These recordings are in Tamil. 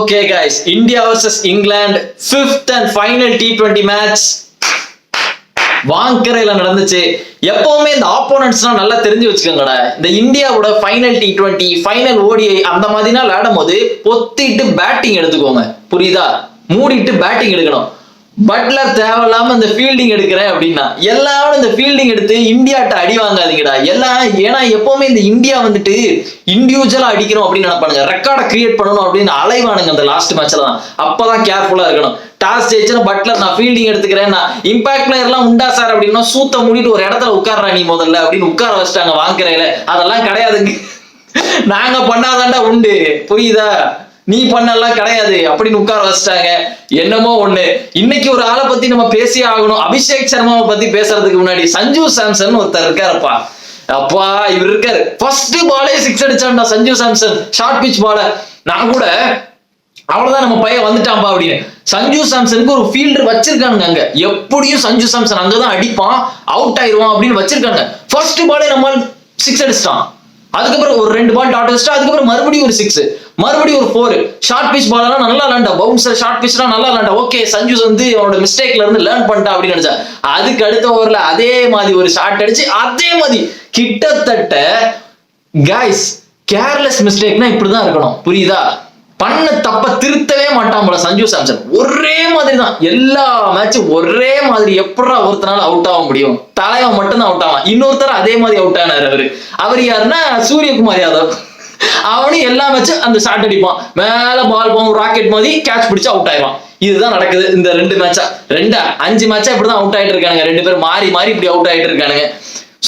Okay guys, India versus England, fifth and final T20 match. வாங்கரையில நடந்துச்சு. எப்பவுமே இந்த ஆப்போனன்ட்ஸ்லாம் நல்லா தெரிஞ்சு வச்சுக்கோங்கடா. இந்த இந்தியாவோட ஃபைனல் T20, ஃபைனல் ODI அந்த மாதிரினா விளையாடும் போது பொத்திட்டு பேட்டிங் எடுத்துக்கோங்க. புரியுதா? மூடிட்டு பேட்டிங் எடுக்கணும். பட்லர் தேவையில்லாம இந்த ஃபீல்டிங் எடுக்கிறேன் அப்படின்னா எல்லாரும் இந்த ஃபீல்டிங் எடுத்து இந்தியாட்ட அடி வாங்காதீங்கடா. எல்லாம் ஏன்னா எப்பவுமே இந்த இந்தியா வந்துட்டு இண்டிவிஜுவலா அடிக்கணும் அப்படின்னு நினைப்பானுங்க, ரெக்கார்டை கிரியேட் பண்ணணும் அப்படின்னு அலைவானுங்க அந்த லாஸ்ட் மேட்ச்ல தான். அப்பதான் கேர்ஃபுல்லா இருக்கணும். டாஸ் ஜெயிச்சுன்னா பட்லர் நான் ஃபீல்டிங் எடுத்துக்கிறேன், நான் இம்பாக்ட் பிளேயர் எல்லாம் உண்டா சார் அப்படின்னா சூத்த மூடிட்டு ஒரு இடத்துல உட்கார்றா நீ முதல்ல அப்படின்னு உட்கார வச்சுட்டாங்க வாங்கறையில. அதெல்லாம் கிடையாதுங்க, நாங்க பண்ணாதாண்டா உண்டு, புரியுதா? நீ பண்ணலாம் கிடையாது அப்படின்னு உட்கார வச்சுட்டாங்க. என்னமோ ஒண்ணு. இன்னைக்கு ஒரு ஆளை பத்தி நம்ம பேசியே ஆகணும். அபிஷேக் சர்மாவை பத்தி பேசுறதுக்கு முன்னாடி சஞ்சு சாம்சன் ஒருத்தர் இருக்காருப்பா. அப்பா இவர் இருக்காரு, ஃபர்ஸ்ட் பாலே 6 அடிச்சான்டா சஞ்சு சாம்சன், ஷார்ட் பிச் பால. நான் கூட அவ்வளவுதான் நம்ம பையன் வந்துட்டான்பா அப்படின்னு. சஞ்சு சாம்சனுக்கு ஒரு ஃபீல்டர் வச்சிருக்கானுங்க அங்க, எப்படியும் சஞ்சு சாம்சன் அங்கதான் அடிப்பான், அவுட் ஆயிடுவான் அப்படின்னு வச்சிருக்காங்க. ஃபர்ஸ்ட் பாலே நம்ம 6 அடிச்சிட்டான். அதுக்கப்புறம் ஒரு 2 பால் டாட் வச்சுட்டா, அதுக்கப்புறம் மறுபடியும் ஒரு 6, மறுபடியும் ஒரு 4. ஷார்ட் பிச் பால் எல்லாம் நல்லா விளாண்டா, பவுன்சர் ஷார்ட் பிச்லாம் நல்லா விளாண்டா. ஓகே, சஞ்சு வந்து அவனோட மிஸ்டேக்ல இருந்து லேர்ன் பண்ணிட்டா அப்படின்னு நினைச்சா. அதுக்கு அடுத்த ஓவர்ல அதே மாதிரி ஒரு ஷாட் அடிச்சு அதே மாதிரி கிட்டத்தட்ட கைஸ் கேர்லெஸ் மிஸ்டேக்னா இப்படிதான் இருக்கணும், புரியுதா? பண்ண தப்ப திருத்தவே மாட்டான் போல சஞ்சு சாம்சன். ஒரே மாதிரி தான் எல்லா மேட்சும் ஒரே மாதிரி. எப்படா ஒருத்தனால அவுட் ஆக முடியும்? தலைவன் மட்டும்தான் அவுட் ஆவான், இன்னொருத்தர் அதே மாதிரி அவுட் ஆனாரு. அவர் யாருன்னா சூரியகுமார் யாதவ். அவனும் எல்லா மேட்சும் அந்த ஷாட் அடிப்பான், மேல பால் போகும், ராக்கெட் மாதிரி கேட்ச் பிடிச்சு அவுட் ஆயிடுவான். இதுதான் நடக்குது இந்த 2 மேட்சா, 5 மேட்சா இப்படிதான் அவுட் ஆயிட்டு இருக்கானுங்க. 2 பேரும் மாறி மாறி இப்படி அவுட் ஆயிட்டு இருக்கானுங்க.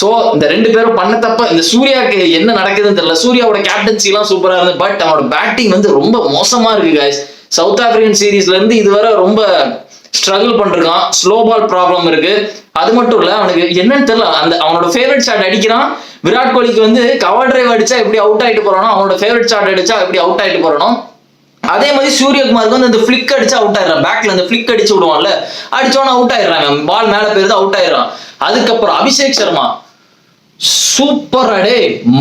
சோ இந்த 2 பேரும் பண்ண தப்ப. இந்த சூர்யாவுக்கு என்ன நடக்குதுன்னு தெரியல. சூர்யாவோட கேப்டன்சி எல்லாம் சூப்பரா இருந்து, பட் அவனோட பேட்டிங் வந்து ரொம்ப மோசமா இருக்கு guys. சவுத் ஆப்பிரிக்கன் சீரீஸ்ல இருந்து இதுவரை ரொம்ப ஸ்ட்ரகிள் பண்றான். ஸ்லோ பால் ப்ராப்ளம் இருக்கு. அது மட்டும் இல்ல, அவனுக்கு என்னன்னு தெரியல, அந்த அவனோட ஃபேவரட் ஷாட் அடிக்கிறான். விராட் கோலிக்கு வந்து கவர் டிரைவ் அடிச்சா எப்படி அவுட் ஆயிட்டு போறானோ, அவனோட ஃபேவரட் ஷாட் அடிச்சா எப்படி அவுட் ஆயிட்டு போறானோ, அதே மாதிரி சூரியகுமாருக்கு வந்து அந்த பிளிக் அடிச்சு அவுட் ஆயிடுறான். பேக்ல அந்த பிளிக் அடிச்சு விடுவான்ல, அடிச்சோன்னா அவுட் ஆயிடுறாங்க, பால் மேல போயிருது, அவுட் ஆயிடுறான். அதுக்கப்புறம் அபிஷேக் சர்மா சூப்பர் அடே,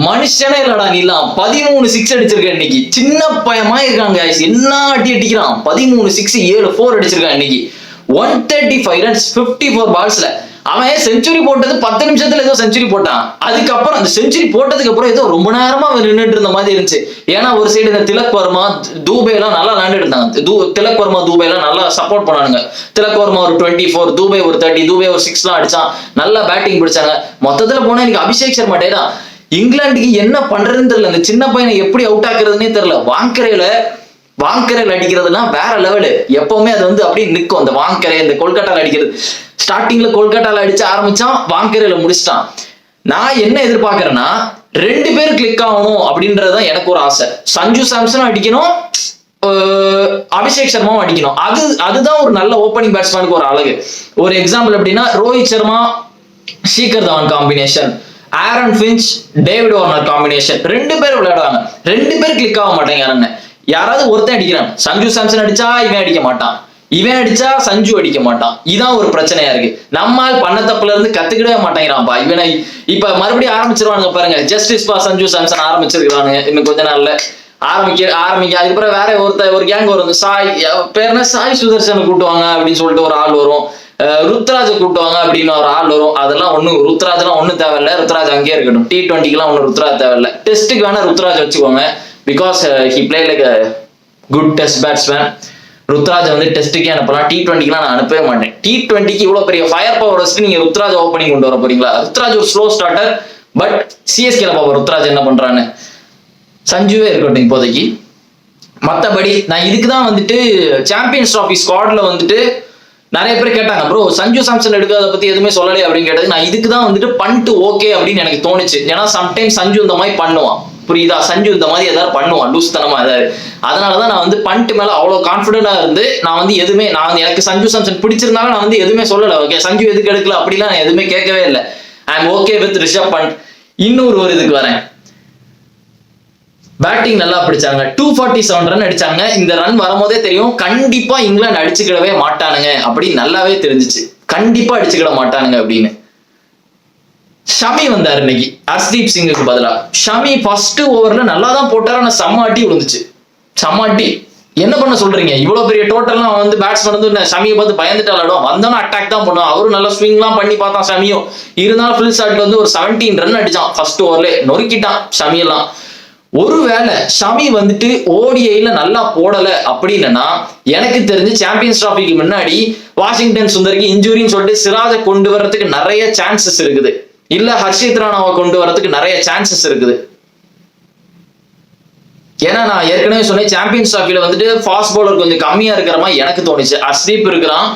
மனுஷனே இல்லடா நீலாம். 13 6 அடிச்சிருக்க இன்னைக்கு. சின்ன பயமா இருக்காங்க என்ன அடி அடிக்கிறான். 13 6 7 4 அடிச்சிருக்கான் இன்னைக்கு. 135 ரன்ஸ் 54 பால்ஸ்ல. அவன் செஞ்சுரி போட்டது 10 நிமிஷத்துல ஏதோ செஞ்சுரி போட்டான். அதுக்கப்புறம் அந்த செஞ்சுரி போட்டதுக்கு அப்புறம் ஏதோ ரொம்ப நேரமா அவன் நின்றுட்டு இருந்த மாதிரி இருந்துச்சு. ஏன்னா ஒரு சைடு இந்த திலக் வர்மா, தூபே எல்லாம் நல்லா விளையாண்டு இருந்தாங்க. திலக் வர்மா, தூபே எல்லாம் நல்லா சப்போர்ட் பண்ணானுங்க. திலக் வர்மா ஒரு 24, தூபே ஒரு 30, தூபே ஒரு 6 எல்லாம் அடிச்சான். நல்லா பேட்டிங் பிடிச்சாங்க. மொத்தத்துல போனா எனக்கு அபிஷேக் சர்மா டே தான். இங்கிலாந்துக்கு என்ன பண்றதுன்னு தெரியல, இந்த சின்ன பையனை எப்படி அவுட் ஆக்குறதுன்னே தெரியல. வாங்கரையில அடிக்கிறதுனா வேற லெவலு. எப்பவுமே அது வந்து அப்படியே நிற்கும். அந்த வாங்கரை இந்த கொல்கட்டால அடிக்கிறது, ஸ்டார்டிங்ல கொல்கட்டால அடிச்சு ஆரம்பிச்சான், வாங்கரையில முடிச்சிட்டான். நான் என்ன எதிர்பார்க்கறேன்னா 2 பேர் கிளிக் ஆகணும் அப்படின்றதுதான் எனக்கு ஒரு ஆசை. சஞ்சு சாம்சனும் அடிக்கணும், அபிஷேக் சர்மாவும் அடிக்கணும். அதுதான் ஒரு நல்ல ஓப்பனிங் பேட்ஸ்மேனுக்கு ஒரு அழகு. ஒரு எக்ஸாம்பிள் எப்படின்னா Rohit Sharma, Shikhar Dhawan combination, Aaron Finch, David Warner combination. 2 பேர் விளையாடுவாங்க, 2 பேர் கிளிக் ஆக மாட்டேங்க. யாராவது ஒருத்தன் அடிக்கிறான். சஞ்சு சாம்சன் அடிச்சா இவன் அடிக்க மாட்டான், இவன் அடிச்சா சஞ்சு அடிக்க மாட்டான். இதான் ஒரு பிரச்சனையா இருக்கு. நம்மால் பண்ண தப்புல இருந்து கத்துக்கிடவே மாட்டேங்கிறான்ப்பா. இவனை இப்ப மறுபடியும் ஆரம்பிச்சிருவானுங்க பாருங்க. ஜஸ்டிஸ் பா சஞ்சு சாம்சன் ஆரம்பிச்சிருக்கானுங்க. இன்னும் கொஞ்ச நாள்ல ஆரம்பிக்க. அதுக்கப்புறம் வேற ஒரு கேங் வரும். சாய் பேர்னா சாய் சுதர்சனை கூட்டுவாங்க அப்படின்னு சொல்லிட்டு ஒரு ஆள் வரும். ருத்ராஜை கூட்டுவாங்க அப்படின்னு ஒரு ஆள் வரும். அதெல்லாம் ருத்ராஜெல்லாம் ஒன்னும் தேவையில்லை. ருத்ராஜ் அங்கேயே இருக்கட்டும். T20க்குலாம் ஒன்னும் ருத்ராஜ் தேவையில்லை. டெஸ்ட்டுக்கு வேணா ருத்ராஜ் வச்சுக்கோங்க. Because he played like a good test batsman. Ruturaj வந்து டெஸ்ட்டுக்கே அனுப்பலாம், T20க்குலாம் நான் அனுப்பவே மாட்டேன். T20க்கு இவ்வளவு பெரிய ஃபயர் பவர் வச்சுட்டு நீங்க ருத்ராஜ் ஓப்பனிங் கொண்டு வர போறீங்களா? ருத்ராஜ் ஒரு ஸ்லோ ஸ்டார்டர், பட் சிஎஸ்கேல பாப்பா ருத்ராஜ் என்ன பண்றான்னு. சஞ்சுவே இருக்கட்டும் இப்போதைக்கு. மற்றபடி நான் இதுக்குதான் வந்துட்டு சாம்பியன்ஸ் ட்ராஃபி ஸ்குவாட்ல வந்துட்டு நிறைய பேர் கேட்டாங்க, ப்ரோ சஞ்சு சாம்சன் எடுக்கிறத பத்தி எதுவுமே சொல்லலையே அப்படின்னு கேட்டது. நான் இதுக்கு தான் வந்துட்டு பண்ணிட்டு ஓகே அப்படின்னு எனக்கு தோணுச்சு. ஏன்னா சம்டைம்ஸ் சஞ்சு இந்த மாதிரி பண்ணுவான், புரியுதா? சஞ்சு இந்த மாதிரி ஏதாவது பண்ணுவான், லூஸ்தனமா ஏதாவது. அதனாலதான் நான் வந்து பண்ணிட்டு மேல அவ்வளவு கான்பிடண்டா இருந்து நான் வந்து எதுவுமே, எனக்கு சஞ்சு சாம்சன் பிடிச்சிருந்தாலும் நான் வந்து எதுவுமே சொல்லல. ஓகே சஞ்சு எதுக்கு எடுக்கல அப்படிலாம் நான் எதுவுமே கேட்கவே இல்லை. I am okay with Rishabh Pant. இன்னொரு இதுக்கு வரேன். பேட்டிங் நல்லா பிடிச்சாங்க, 247 ரன் அடிச்சாங்க. இந்த ரன் வரும்போதே தெரியும் கண்டிப்பா இங்கிலாந்து அடிச்சுக்கிடவே மாட்டானுங்க அப்படின்னு நல்லாவே தெரிஞ்சிச்சு. கண்டிப்பா அடிச்சுக்கிட மாட்டானுங்க அப்படின்னு. ஷமி வந்தார் இன்னைக்கு ஹர்ஷ்தீப் சிங்குக்கு பதிலா. ஷமி ஃபர்ஸ்ட் ஓவர்ல நல்லா தான் போட்டாரு, ஆனா செம்ம அடி விழுந்துச்சு. செம்ம அடி. என்ன பண்ண சொல்றீங்க? இவ்வளவு பெரிய டோட்டல்லாம் வந்து பேட்ஸ்மேன் வந்து ஷமியை பார்த்து பயந்துட்டு விளையாடும். வந்தோன்னா அட்டாக் தான் பண்ணுவோம். அவரும் நல்ல ஸ்விங்லாம் பண்ணி பார்த்தான் ஷமியும். இருந்தாலும் ஃபுல் ஷாட்ல வந்து ஒரு 17 ரன் அடிச்சான் ஃபர்ஸ்ட் ஓவர்ல, நொறுக்கிட்டான் ஷமியெல்லாம். ஒருவேளை ஷமி வந்துட்டு ஓடிஐல நல்லா போடல அப்படின்னா எனக்கு தெரிஞ்சு சாம்பியன்ஸ் டிராஃபிக்கு முன்னாடி வாஷிங்டன் சுந்தருக்கு இன்ஜுரின்னு சொல்லிட்டு சிராஜை கொண்டு வர்றதுக்கு நிறைய சான்சஸ் இருக்குது, இல்ல ஹர்ஷித் ராணாவை கொண்டு வர்றதுக்கு நிறைய சான்சஸ் இருக்குது. ஏன்னா நான் ஏற்கனவே சொன்னேன் சாம்பியன்ஸ் டிராஃபில வந்துட்டு ஃபாஸ்ட் பவுலர் கொஞ்சம் கம்மியா இருக்கிற மாதிரி எனக்கு தோணுச்சு. ஹர்ஷ்தீப் இருக்கிறான்,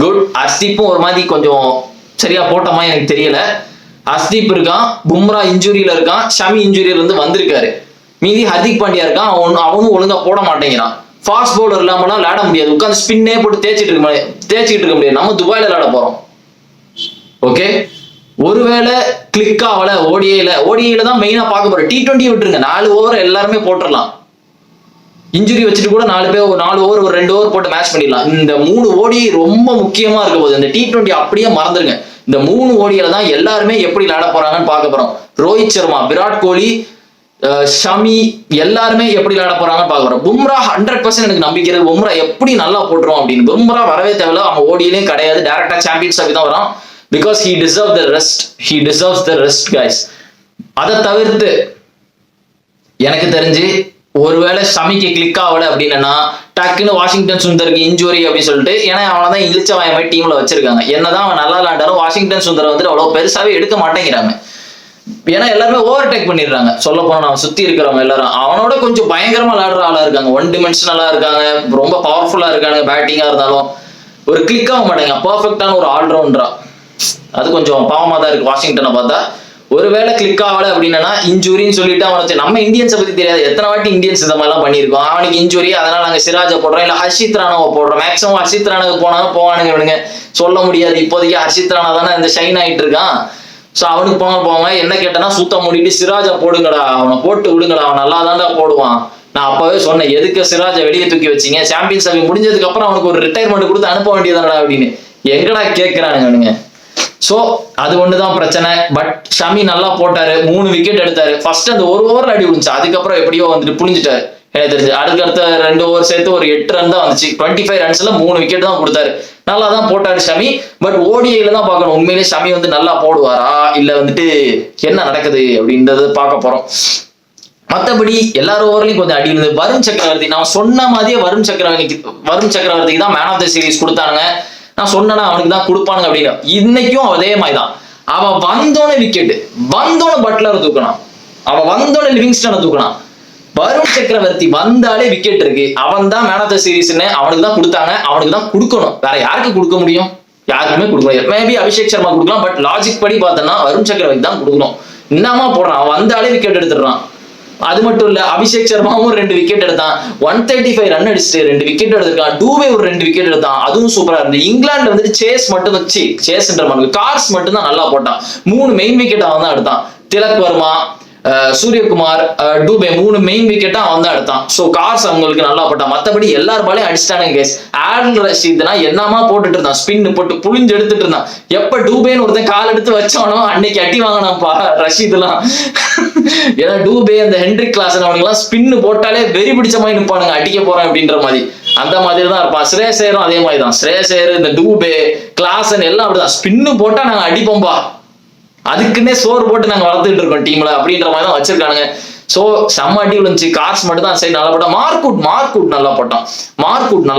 குட். ஹர்ஷ்தீப்பும் ஒரு மாதிரி கொஞ்சம் சரியா போட்டமா எனக்கு தெரியல. ஹர்ஷ்தீப் இருக்கான், பும்ரா இன்ஜுரியில இருக்கான், ஷமி இன்ஜுரியில இருந்து வந்திருக்காரு. மீதி ஹர்திக் பாண்டியா இருக்கான், அவனும் ஒழுங்கா போட மாட்டேங்கிறான். ஃபாஸ்ட் பவுலர் இல்லாமலாம் விளையாட முடியாது, உட்காந்து ஸ்பின்னே போட்டு தேய்ச்சிட்டு இருக்க முடியாது. நம்ம துபாயில விளையாட போறோம். ஓகே, ஒருவேளை கிளிக் ஆகல ஓடிஐல தான் மெயினா பார்க்க போறோம். T20 விட்டுருங்க, 4 ஓவர் எல்லாருமே போட்டுடலாம். இன்ஜுரி வச்சுட்டு கூட 4 ஓவர் ஒரு 2 ஓவர் போட்டு மேட்ச் பண்ணிடலாம். இந்த 3 ஓடி ரொம்ப முக்கியமா இருக்க போகுது. இந்த T20 அப்படியே மறந்துருங்க. இந்த 3 ஓடியில தான் எல்லாருமே எப்படி விளையாட போறாங்கன்னு பார்க்க போறோம். ரோஹித் சர்மா, விராட் கோலி, ஷமி எல்லாருமே எப்படி விளையாட போறாங்கன்னு பார்க்க போறோம். பும்ரா 100% எனக்கு நம்பிக்கை இருக்கு. பும்ரா எப்படி நல்லா போட்டுரும் அப்படின்னு. பும்ரா வரவே தேவையில்ல, அவன் ஓடியிலையும் கிடையாது, டைரக்டா சாம்பியன்ஸ் ட்ராஃபி தான் வரான். Because he deserves the rest guys. அதை தவிர்த்து எனக்கு தெரிஞ்சு ஒருவேளை ஷமிக்கு கிளிக் ஆகல அப்படின்னா டக்குன்னு வாஷிங்டன் சுந்தருக்கு இன்ஜுரி அப்படின்னு சொல்லிட்டு, ஏன்னா அவனை தான் இழிச்சவாய மாதிரி டீம்ல வச்சிருக்காங்க. என்னதான் அவன் நல்லா விளையாண்டாலும் வாஷிங்டன் சுந்தர் வந்துட்டு அவ்வளவு பெருசாவே எடுக்க மாட்டேங்கிறாங்க. ஏன்னா எல்லாருமே ஓவர் டேக் பண்ணிடுறாங்க. சொல்ல போனா அவன் சுத்தி இருக்கிறவங்க எல்லாரும் அவனோட கொஞ்சம் பயங்கரமா விளையாடுற ஆளா இருக்காங்க, 1 dimensional இருக்காங்க, ரொம்ப பவர்ஃபுல்லா இருக்காங்க. பேட்டிங்கா இருந்தாலும் ஒரு கிளிக் ஆக மாட்டாங்க, பர்ஃபெக்டான ஒரு ஆல்ரவுண்டரா. அது கொஞ்சம் பாவமா தான் இருக்கு வாஷிங்டனை பார்த்தா. ஒருவேளை கிளிக் ஆகல அப்படின்னா இன்ஜுரின்னு சொல்லிட்டு அவனுக்கு, நம்ம இந்தியன்ஸை பத்தி தெரியாது, எத்தனை வாட்டி இந்தியன்ஸ் இந்த மாதிரிலாம் பண்ணியிருக்கோம். அவனுக்கு இன்ஜுரி, அதனால நாங்க சிராஜை போடுறோம், இல்ல ஹர்ஷித் ராணாவை போடுறோம். மேக்ஸிமம் ஹர்ஷித் ராணாவுக்கு போனாலும் போவானுங்க இவனுங்க, சொல்ல முடியாது. இப்போதைக்கு ஹர்ஷித் ராணா தானே இந்த ஷைன் ஆயிட்டு இருக்கான். ஸோ அவனுக்கு போவாங்க. என்ன கேட்டனா சுத்தம் மூடிட்டு சிராஜை போடுங்கடா, அவனை போட்டு விடுங்கடா, அவன் நல்லா தான்டா போடுவான். நான் அப்பவே சொன்னேன், எதுக்கு சிராஜை வெளியே தூக்கி வச்சிங்க, சாம்பியன்ஸ் டிராஃபி முடிஞ்சதுக்கு அப்புறம் அவனுக்கு ஒரு ரிட்டையர்மெண்ட் கொடுத்து அனுப்ப வேண்டியதானடா அப்படின்னு. எங்கடா கேட்கிறானுங்க அவனுங்க. சோ அது ஒண்ணுதான் பிரச்சனை. பட் ஷமி நல்லா போட்டாரு, 3 விக்கெட் எடுத்தாரு. ஃபர்ஸ்ட் அந்த 1 ஓவர்ல அடி விழுந்துச்சு, அதுக்கப்புறம் எப்படியோ வந்துட்டு புளிஞ்சிட்டாரு எனக்கு தெரிஞ்சு. அடுத்த 2 ஓவர் சேர்த்து ஒரு 8 ரன் தான் வந்துச்சு. 25 ரன்ஸ்ல 3 விக்கெட் தான் கொடுத்தாரு. நல்லா தான் போட்டாரு ஷமி. பட் ஓடிஐல தான் பார்க்கணும் உண்மையிலேயே ஷமி வந்து நல்லா போடுவாரா இல்ல வந்துட்டு என்ன நடக்குது அப்படின்றத பார்க்க போறோம். மற்றபடி எல்லாரும் ஓவர்லையும் கொஞ்சம் அடி இருந்தது. வருண் சக்கரவர்த்தி, நான் சொன்ன மாதிரியே வருண் சக்கரவர்த்திக்கு தான் மேன் ஆஃப் த சீரிஸ் கொடுத்தானுங்க. நான் சொன்னா அவனுக்கு தான் கொடுப்பானுங்க அப்படின்னு. இன்னைக்கும் அதே மாதிரிதான். அவன் வந்தோடனே விக்கெட், வந்தோடனே பட்லரை தூக்கினான், அவன் வந்தோடனே லிவிங்ஸ்டனை தூக்கினான். வருண் சக்கரவர்த்தி வந்தாலே விக்கெட் இருக்கு, அவன் தான் மேன் ஆஃப் த சீரிஸ்ன்னு அவனுக்கு தான் கொடுத்தாங்க, அவனுக்கு தான் கொடுக்கணும். வேற யாருக்கு கொடுக்க முடியும்? யாருக்குமே கொடுக்க முடியாது. மேபி அபிஷேக் சர்மா கொடுக்கலாம், பட் லாஜிக் படி பார்த்தோன்னா வருண் சக்கரவர்த்தி தான் கொடுக்கணும். என்னமா போடுறான், அவன் வந்தாலே விக்கெட் எடுத்துடுறான். அது மட்டும் இல்ல, அபிஷேக் சர்மாவும் 2 விக்கெட் எடுத்தான், 135 ரன் அடிச்சுட்டு 2 விக்கெட் எடுத்திருக்கான். டூவே ஒரு 2 விக்கெட் எடுத்தான், அதுவும் சூப்பரா இருந்து. இங்கிலாந்துல வந்துட்டு சேஸ்ன்ற கார்ஸ் மட்டும் தான் நல்லா போட்டான். 3 மெயின் விக்கெட் அவன் தான் எடுத்தான். திலக் வர்மா, சூரியகுமார், டூபே 3 மெயின் விக்கெட்டா அவன் தான் எடுத்தான். சோ கார்ஸ் அவங்களுக்கு நல்லா போட்டான். மத்தபடி எல்லார் பாலையும் அடிச்சிட்டானுங்க கேஸ். ஆடல் ரஷீத்னா என்னமா போட்டுட்டு இருந்தான், ஸ்பின் போட்டு புளிஞ்சு எடுத்துட்டு இருந்தான். எப்ப டூபேன்னு ஒருத்தன் கால் எடுத்து வச்சானோ அன்னைக்கு அடி வாங்கினான்ப்பா ரஷீத் எல்லாம். ஏன்னா டூபே அந்த ஹென்ரிக் கிளாசன் அவனுக்கு எல்லாம் ஸ்பின் போட்டாலே வெறி பிடிச்ச மாதிரி நிற்பானுங்க, அடிக்க போறேன் அப்படின்ற மாதிரி. அந்த மாதிரி தான் இருப்பான். ஸ்ரேயஸ் ஐயரும் அதே மாதிரி தான். ஸ்ரேயஸ் ஐயர், இந்த டூபே, கிளாசன் எல்லாம் அப்படிதான். ஸ்பின்னு போட்டா நாங்க அடிப்போம்பா, அதுக்குன்னே சோறு போட்டு நாங்க வளர்த்துட்டு இருக்கோம் டீம்ல அப்படின்ற மாதிரி தான் வச்சிருக்கானுங்க. சோ செம்ம அடி விழுந்துச்சு. கார்ஸ் மட்டும் தான் சரி நல்லா போட்டான். மார்க்வுட் நல்லா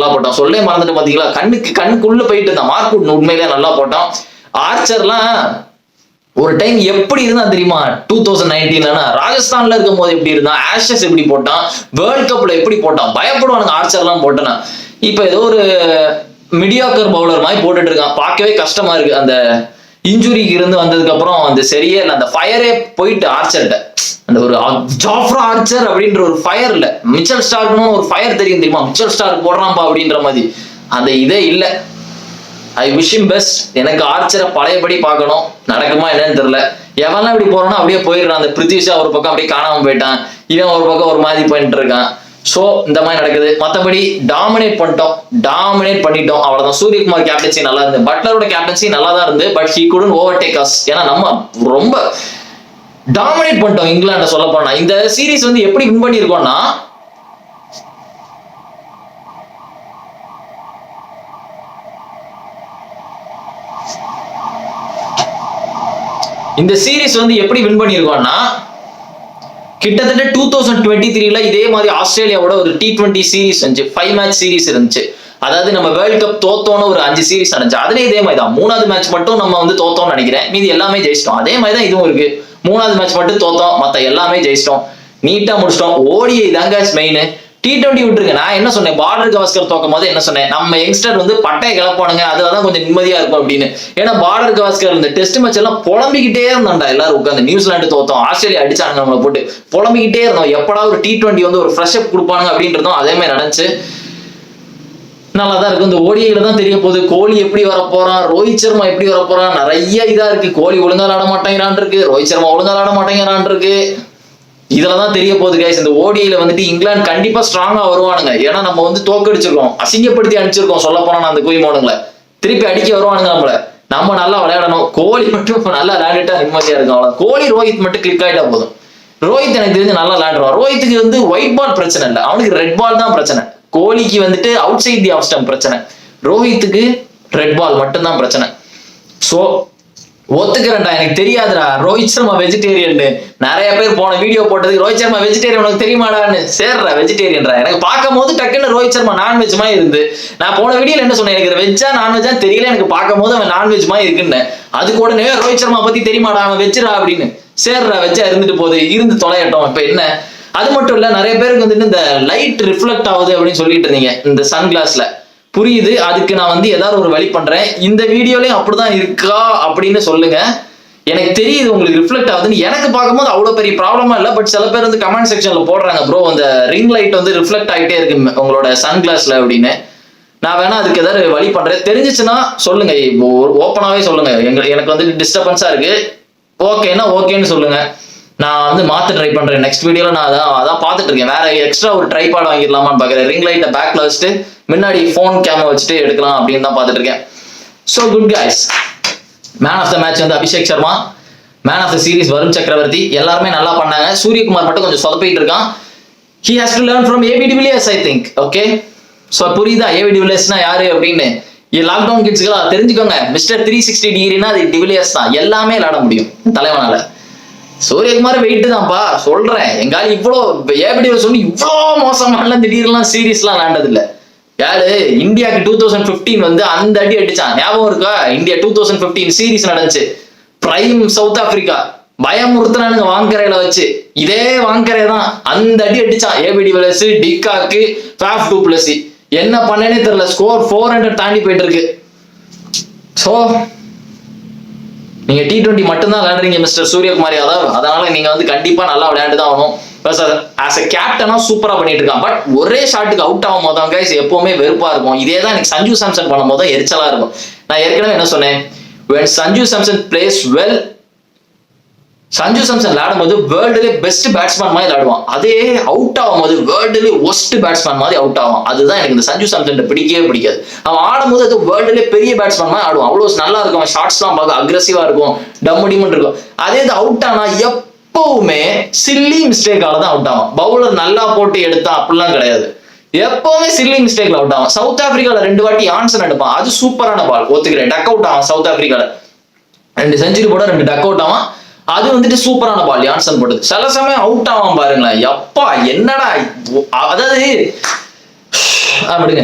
போட்டான். சொல்லே மறந்துட்டு பாத்தீங்களா, கண்ணுக்குள்ள போயிட்டு இருந்தான். மார்க்வுட் உண்மையிலேயே நல்லா போட்டான். ஆர்ச்சர்லாம் ஒரு டைம் எப்படி இருந்தா தெரியுமா, 2019 ராஜஸ்தான்ல இருக்கும் போது எப்படி இருந்தான், ஆஷஸ் எப்படி போட்டான், வேர்ல்ட் கப்ல எப்படி போட்டான், பயப்படுவானுங்க ஆர்ச்சர்லாம் போட்டேன்னா. இப்ப ஏதோ ஒரு மிடியாக்கர் பவுலர் மாதிரி போட்டுட்டு இருக்கான், பார்க்கவே கஷ்டமா இருக்கு. அந்த இன்ஜுரிக்கு இருந்து வந்ததுக்கு அப்புறம் அந்த சரியே இல்லை, அந்த ஃபயரே போயிட்டு ஆர்ச்சர்ட்ட. அந்த ஒரு ஜாஃப்ரா ஆர்ச்சர் அப்படின்ற ஒரு ஃபயர் இல்ல, மிச்சல் ஸ்டார்க்னு ஒரு ஃபயர் தெரியுமா, மிச்சல் ஸ்டார்க் போடுறான்பா அப்படின்ற மாதிரி அந்த இதே இல்லை. I wish him best. எனக்கு ஆர்ச்சரை பழையபடி பார்க்கணும், நடக்குமா என்னன்னு தெரியல. எவெல்லாம் இப்படி போறானோ அப்படியே போயிடுறான். அந்த பிரித்திஷா ஒரு பக்கம் அப்படியே காணாம போயிட்டான், இவன் ஒரு பக்கம் ஒரு மாதிரி பண்ணிட்டு இருக்கான். சோ இந்த மாதிரி நடக்குது. மற்றபடி டாமினேட் பண்ணிட்டோம் அவ்வளவுதான். சூரியகுமார் கேப்டன்சி நல்லா இருந்து, பட்லரோட கேப்டன்சி நல்லா தான் இருந்து, but he couldn't overtake us. ஏன்னா நம்ம ரொம்ப டாமினேட் பண்ணிட்டோம் இங்கிலாண்ட. சொல்ல போனா இந்த சீரீஸ் வந்து எப்படி வின் பண்ணிருக்கோம்னா, இந்த சீரிஸ் வந்து எப்படி வின் பண்ணிருக்கோம்னா கிட்டத்தட்ட 2023ல இதே மாதிரி ஆஸ்திரேலியாவோட ஒரு T20 சீரிஸ் இருந்துச்சு, 5 மேட்ச் சீரிஸ் இருந்துச்சு. அதாவது நம்ம வேர்ல்ட் கப் தோத்தோன்னு ஒரு 5 சீரிஸ் நடந்துச்சு. அதுல இதே மாதிரி தான் 3வது மேட்ச் மட்டும் நம்ம வந்து தோத்தோம்னு நினைக்கிறேன், மீதி எல்லாமே ஜெயிச்சிட்டோம். அதே மாதிரி தான் இதுவும் இருக்கு. 3வது மேட்ச் மட்டும் தோத்தோம், மத்த எல்லாமே ஜெயிச்சிட்டோம், நீட்டா முடிச்சிட்டோம். ஓடிஐ தாங்க மெயின். T20 விட்டுருங்க. நான் என்ன சொன்னேன், பார்டர் கவாஸ்கர் தோக்கும் போது என்ன சொன்னேன், நம்ம யங்ஸ்டர் வந்து பட்டையை கிளப்பானுங்க, அதுலதான் கொஞ்சம் நிம்மதியா இருக்கும் அப்படின்னு. ஏன்னா பார்டர் கவாஸ்கர் இந்த டெஸ்ட் மேட்ச் எல்லாம் புலம்பிக்கிட்டே இருந்தாண்டா எல்லாரும் உட்காந்து. நியூசிலாந்து தோத்தோம், ஆஸ்திரேலியா அடிச்சாங்க நம்மளை போட்டு, புலம்பிக்கிட்டே இருந்தோம். எப்படா ஒரு T20 வந்து ஒரு ஃப்ரெஷ் அப் கொடுப்பானுங்க அப்படின்றதும் அதே மாதிரி நடந்துச்சு. நல்லாதான் இருக்கு. இந்த ஓடிஐல தான் தெரிய போகுது கோலி எப்படி வர போறான், ரோஹித் சர்மா எப்படி வர போறான். நிறைய இதா இருக்கு. கோலி ஒழுங்கா ஆட மாட்டேங்கிறான் இருக்கு, ரோஹித் சர்மா ஒழுங்கா ஆட மாட்டேங்கிறான் இருக்கு. இதுலதான் தெரிய போகுது கைஸ். இந்த ஓடிஐல வந்துட்டு இங்கிலாந்து கண்டிப்பா ஸ்ட்ராங்கா வருவானுங்க. ஏன்னா நம்ம வந்து தோக்கடிச்சிருக்கோம், அசிங்கப்படுத்தி அடிச்சிருக்கோம். சொல்ல போனா அந்த குயிமோனுங்களை திருப்பி அடிக்க வருவானுங்க நம்மள. நம்ம நல்லா விளையாடணும். கோலி மட்டும் நல்லா விளையாடிட்டா நிம்மதியா இருக்கும். அவ்வளவு. கோலி ரோஹித் மட்டும் கிளிக் ஆயிட்டா போதும். ரோஹித் எனக்கு தெரிஞ்சு நல்லா விளையாடுவான். ரோஹித்துக்கு வந்து ஒயிட் பால் பிரச்சனை இல்லை, அவனுக்கு ரெட் பால் தான் பிரச்சனை. கோலிக்கு வந்துட்டு out side the of stump பிரச்சனை, ரோஹித்துக்கு ரெட் பால் மட்டும்தான் பிரச்சனை. சோ ஒத்துக்கிறேன்டா, எனக்கு தெரியாதுடா ரோஹித் சர்மா வெஜிடேரியன். நிறைய பேர் போன வீடியோ போட்டதுக்கு ரோஹித் சர்மா வெஜிடேரியன் உனக்கு தெரியுமாடான்னு. சேர்றா வெஜிடேரியன்டா. எனக்கு பார்க்கும் போது டக்குன்னு ரோஹித் சர்மா நான்வெஜ் மாதிரி இருந்து. நான் போன வீடியோல என்ன சொன்னேன், எனக்கு வெஜ்ஜா நான்வெஜ்ஜா தெரியல, எனக்கு பார்க்கும் போது அவன் நான்வெஜ் மாதிரி இருக்குன்னு. அதுக்கு உடனே ரோஹித் சர்மா பத்தி தெரியுமாடா, அவன் வெஜ்ஜா அப்படின்னு. சேர்றா வெஜ்ஜா இருந்துட்டு போகுது, இருந்து தொலையட்டும். இப்ப என்ன, அது மட்டும் இல்ல, நிறைய பேருக்கு வந்துட்டு இந்த லைட் ரிஃப்ளெக்ட் ஆகுது அப்படின்னு சொல்லிட்டு இருந்தீங்க இந்த சன் கிளாஸ்ல. புரியுது, அதுக்கு நான் வந்து ஏதாவது ஒரு வழி பண்றேன். இந்த வீடியோலயும் அப்படிதான் இருக்கா அப்படின்னு சொல்லுங்க. எனக்கு தெரியுது உங்களுக்கு ரிஃப்ளெக்ட் ஆகுதுன்னு. எனக்கு பார்க்கும்போது அவ்வளவு பெரிய ப்ராப்ளமா இல்லை. பட் சில பேர் வந்து கமெண்ட் செக்ஷன்ல போடுறாங்க, ப்ரோ அந்த ரிங் லைட் வந்து ரிஃப்ளெக்ட் ஆகிட்டே இருக்கு உங்களோட சன் கிளாஸ்ல அப்படின்னு. நான் வேணா அதுக்கு ஏதாவது வழி பண்றேன். தெரிஞ்சிச்சுன்னா சொல்லுங்க, ஓப்பனாவே சொல்லுங்க. எனக்கு வந்து டிஸ்டர்பன்ஸா இருக்கு, ஓகேன்னா ஓகேன்னு சொல்லுங்க. நான் வந்து மாத்த ட்ரை பண்றேன். நெக்ஸ்ட் வீடியோல நான் அதான் பார்த்துட்டு இருக்கேன். வேற எக்ஸ்ட்ரா ஒரு ட்ரைபாட் வாங்கிடலாமான்னு பாக்குறேன். ரிங் லைட்டை பேக்ல வச்சுட்டு முன்னாடி போன் கேமரா வச்சுட்டு எடுக்கலாம் அப்படின்னு தான் பார்த்துட்டு இருக்கேன். So good guys. Man of the match வந்து Abhishek Sharma, man of the series Varun Chakravarthy. எல்லாருமே நல்லா பண்ணாங்க. சூரியகுமார் மட்டும் கொஞ்சம் சொதப்பிட்டு இருக்கான். He has to learn from AB de Villiers I think. Okay, so புரியுதா ஏபி டிவிலியர்ஸ்னா யாரு அப்படின்னு? லாக்டவுன் கிட்ஸ்களா தெரிஞ்சுக்கோங்க. மிஸ்டர் 360 டிகிரினா அது டிவிலியர்ஸ் தான். எல்லாமே விளையாட முடியும் தலைவனால. சூரியகுமார் வெயிட்டு தான்ப்பா சொல்றேன். எங்கால இவ்வளோ ஏபிடியில் சொல்லி இவ்வளோ மோசமான திடீர்லாம் சீரீஸ்லாம் விளையாண்டது இல்லை. யாரு இந்தியாவுக்கு 2015 வந்து அந்த அடி அடிச்சான், ஞாபகம் இருக்கா? இந்தியா 2015 சீரீஸ் நடந்துச்சு. பிரைம் சவுத் ஆப்பிரிக்கா பயமுறுத்தினானுங்க வாங்கரையில வச்சு. இதே வாங்கரை தான் அந்த அடி அடிச்சான். ABD Villiers, de Kock, Faf du Plessis. என்ன பண்ணேனே தெரியல. ஸ்கோர் 400 தாண்டி போயிட்டு இருக்கு. ஸோ நீங்க T20 மட்டும்தான் விளையாடுறீங்க மிஸ்டர் சூரியகுமார் யாதவ். அதனால நீங்க வந்து கண்டிப்பா நல்லா விளையாண்டு தான் ஆகணும். ஆஸ் அ கேப்டனா சூப்பரா பண்ணிட்டு இருக்கான். பட் ஒரே ஷாட்டுக்கு அவுட் ஆகும் போது கைஸ் எப்பவுமே வெறுப்பா இருக்கும். இதே தான் எனக்கு சஞ்சு சாம்சன் பண்ணும் போது எரிச்சலா இருக்கும். நான் ஏற்கனவே என்ன சொன்னேன், when Sanju Samson place well, Sanju Samson விளையாடும் போது வேர்ல்டுல பெஸ்ட் பேட்ஸ்மேன் மாதிரி விளையாடுவான். அதே அவுட் ஆகும் போது வேர்ல்டுல ஒஸ்ட் பேட்ஸ்மேன் மாதிரி அவுட் ஆகும். அதுதான் எனக்கு இந்த சஞ்சு சாம்சன் பிடிக்கவே பிடிக்காது. அவன் ஆடும்போது அது வேர்ல்டுல பெரிய பேட்ஸ்மேன் மாதிரி ஆடுவான். அவ்வளவு நல்லா இருக்கும். அவன் ஷார்ட்ஸ் எல்லாம் பார்க்க அக்ரெசிவா இருக்கும், டம்முடிமன் இருக்கும். அதே இது அவுட் ஆனா எப்பவுமே சில்லி மிஸ்டேக்கால தான் அவுட் ஆகும். பவுலர் நல்லா போட்டு எடுத்தா அப்படிலாம் கிடையாது. எப்பவுமே சில்லி மிஸ்டேக்ல அவுட் ஆகும். சவுத் ஆப்பிரிக்கால 2 வாட்டி ஆன்சன் எடுப்பான், அது சூப்பரான பால் ஒத்துக்கிறேன். டக் அவுட் ஆகும் சவுத் ஆப்பிரிக்கால 2 செஞ்சுரி போட 2 டக் அவுட் ஆகும். அது வந்துட்டு சூப்பரான பால் யான்சன் போட்டது. சில சமயம் அவுட் ஆகும் பாருங்களேன், எப்பா என்னடா. அதாவது அப்படிங்க.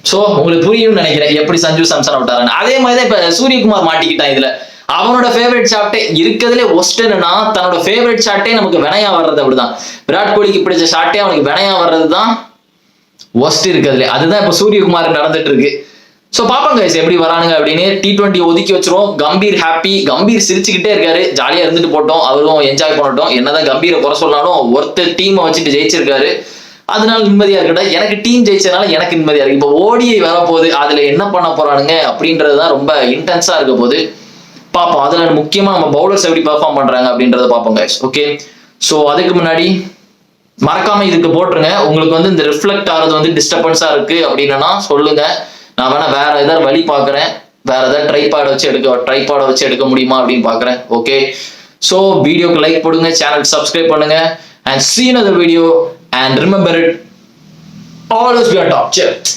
சோ உங்களுக்கு புரியும்னு நினைக்கிறேன் எப்படி சஞ்சு சாம்சன் அவுட் ஆறாங்க. அதே மாதிரிதான் இப்ப சூரியகுமார் மாட்டிக்கிட்டான் இதுல. அவனோட ஃபேவரட் ஷாட்டே இருக்கிறதுலே ஒஸ்ட்னா தன்னோட ஃபேவரட் ஷாட்டே நமக்கு வினையா வர்றது. அப்படிதான் விராட் கோலிக்கு பிடிச்ச ஷாட்டே அவனுக்கு வினையா வர்றது தான் ஒஸ்ட் இருக்கிறதுல. அதுதான் இப்ப சூரியகுமார் நடந்துட்டு இருக்கு. சோ பாப்பாங்க எப்படி வரானுங்க அப்படின்னு. T20 ஒதுக்கி வச்சிரும். கம்பீர் ஹாப்பி, கம்பீர் சிரிச்சுக்கிட்டே இருக்காரு. ஜாலியா இருந்துட்டு போட்டோம், அவரும் என்ஜாய் பண்ணட்டும். என்னதான் கம்பீரை குறை சொன்னாலும் ஒருத்தர் டீமை வச்சுட்டு ஜெயிச்சிருக்காரு, அதனால நிம்மதியா இருக்கட்டும். எனக்கு டீம் ஜெயிச்சதுனால எனக்கு நிம்மதியா இருக்கு. இப்போ ஓடிஐ வரப்போகுது, அதுல என்ன பண்ண போறானுங்க அப்படின்றதுதான் ரொம்ப இன்டென்ஸா இருக்க போகுது. பார்ப்போம். அதுல முக்கியமா நம்ம பவுலர்ஸ் எப்படி பெர்ஃபார்ம் பண்றாங்க அப்படின்றத பார்ப்போம் கைஸ். ஓகே, சோ அதுக்கு முன்னாடி மறக்காம இதுக்கு போட்டுருங்க. உங்களுக்கு வந்து இந்த ரிஃப்ளெக்ட் ஆகிறது வந்து டிஸ்டர்பன்ஸா இருக்கு அப்படின்னா சொல்லுங்க. நான் வேணா வேற ஏதாவது வழி பாக்குறேன், வேற ஏதாவது ட்ரைபாட வச்சு எடுக்க முடியுமா அப்படின்னு பாக்குறேன். ஓகே, சோ வீடியோக்கு லைக் போடுங்க, சேனல் சப்ஸ்கிரைப் பண்ணுங்க, and see another video and remember it, always be on top. Cheers.